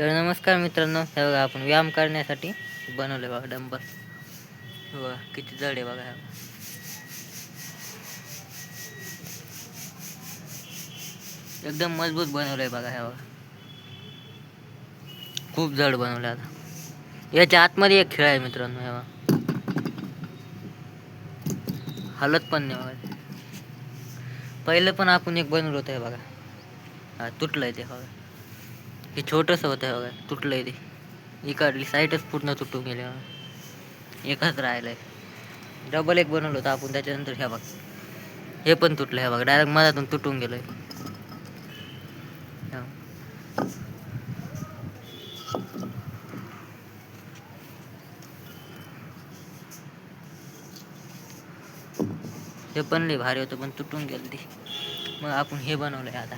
तर नमस्कार मित्रांनो, हे बघा आपण व्यायाम करण्यासाठी बनवले बघा डंबल. बघा किती जड आहे बघा. एकदम मजबूत बनवलंय बघा. हे बघा खूप जड बनवलं. आता याच्या आतमध्ये एक खिळा आहे मित्रांनो. हे बघा हलत पण नाही बघा. पहिलं पण आपण एक बनवलं होतं. हे बघा हा तुटलंय ते. बघा हे छोटंसं होतं. हे बघा तुटलंय ते. इकडली साईडच पूर्ण तुटून गेले. एकच राहिलंय. डबल एक बनवलं होतं आपण त्याच्यानंतर. हे बघा हे पण तुटलं. हे बघा डायरेक्ट मधातून तुटून गेलोय. हे पण लय भारी होतं पण तुटून गेलं ते. मग आपण हे बनवलंय आता.